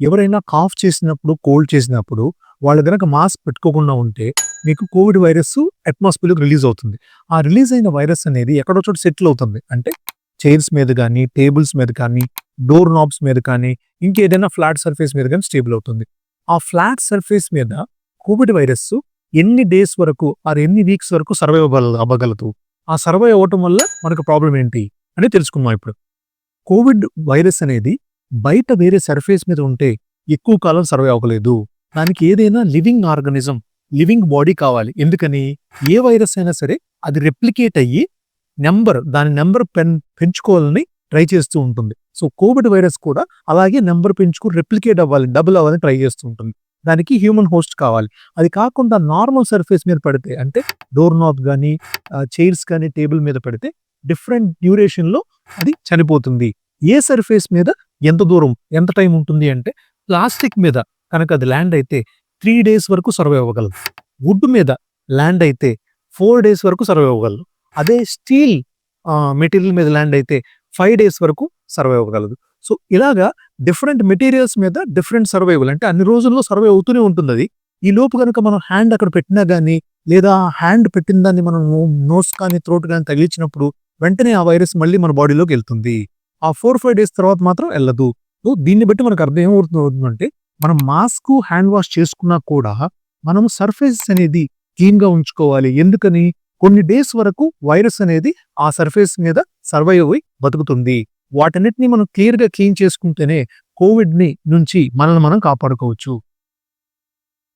ఎవరైనా కాఫ్ చేసినప్పుడు, కోల్డ్ చేసినప్పుడు వాళ్ళు గనక మాస్క్ పెట్టుకోకుండా ఉంటే మీకు కోవిడ్ వైరస్ అట్మాస్ఫియర్‌లోకి రిలీజ్ అవుతుంది. ఆ రిలీజ్ అయిన వైరస్ అనేది ఎక్కడో చోట సెటిల్ అవుతుంది. అంటే చైర్స్ మీద గానీ, టేబుల్స్ మీద కానీ, డోర్ నాబ్స్ మీద కానీ, ఇంకేదైనా ఫ్లాట్ సర్ఫేస్ మీద గానీ స్టేబుల్ అవుతుంది. ఆ ఫ్లాట్ సర్ఫేస్ మీద కోవిడ్ వైరస్ ఎన్ని డేస్ వరకు ఆర్ ఎన్ని వీక్స్ వరకు సర్వైవ్ అవ్వగలదు? ఆ సర్వైవ్ అవ్వటం వల్ల మనకు ప్రాబ్లమ్ ఏంటి అని తెలుసుకుందాం ఇప్పుడు. కోవిడ్ వైరస్ అనేది బయట వేరే సర్ఫేస్ మీద ఉంటే ఎక్కువ కాలం సర్వైవ్ అవ్వలేదు. దానికి ఏదైనా లివింగ్ ఆర్గానిజం, లివింగ్ బాడీ కావాలి. ఎందుకని? ఏ వైరస్ అయినా సరే అది రెప్లికేట్ అయ్యి దాని నెంబర్ పెంచుకోవాలని ట్రై చేస్తూ ఉంటుంది. సో కోవిడ్ వైరస్ కూడా అలాగే నెంబర్ పెంచుకుని రెప్లికేట్ అవ్వాలి, డబుల్ అవ్వాలని ట్రై చేస్తూ ఉంటుంది. దానికి హ్యూమన్ హోస్ట్ కావాలి. అది కాకుండా నార్మల్ సర్ఫేస్ మీద పడితే అంటే డోర్ నాబ్ గానీ, చైర్స్ కానీ, టేబుల్ మీద పడితే డిఫరెంట్ డ్యూరేషన్‌లో అది చనిపోతుంది. ఏ సర్ఫేస్ మీద ఎంత దూరం, ఎంత టైం ఉంటుంది అంటే ప్లాస్టిక్ మీద కనుక అది ల్యాండ్ అయితే 3 డేస్ వరకు సర్వైవ్ అవ్వగలదు. వుడ్ మీద ల్యాండ్ అయితే 4 డేస్ వరకు సర్వైవ్ అవ్వగలదు. అదే స్టీల్ మెటీరియల్ మీద ల్యాండ్ అయితే 5 డేస్ వరకు సర్వైవ్ అవ్వగలదు. సో ఇలాగా డిఫరెంట్ మెటీరియల్స్ మీద డిఫరెంట్ సర్వైవల్ అంటే అన్ని రోజుల్లో సర్వైవ్ అవుతూనే ఉంటుందది. ఈ లోపు గనుక మనం హ్యాండ్ అక్కడ పెట్టినా గానీ, లేదా హ్యాండ్ పెట్టిన దాన్ని మనం నోస్ కానీ, థ్రోట్ గానీ తగిలించినప్పుడు వెంటనే ఆ వైరస్ మళ్ళీ మన బాడీలోకి ఎళ్తుంది. ఆ 4, 5 డేస్ తర్వాత మాత్రం ఎళ్ళదు. సో దీన్ని బట్టి మనకు అర్థం ఏమవుతుందంటే మనం మాస్కు, హ్యాండ్ వాష్ చేసుకున్నా కూడా మనం సర్ఫేస్ అనేది క్లీన్‌గా ఉంచుకోవాలి. ఎందుకని? కొన్ని డేస్ వరకు వైరస్ అనేది ఆ సర్ఫేస్ మీద సర్వైవ్ అయ్యి బతుకుతుంది. వాటన్నిటిని మనం క్లియర్‌గా క్లీన్ చేసుకుంటేనే కోవిడ్‌ని నుంచి మనల్ని మనం కాపాడుకోవచ్చు.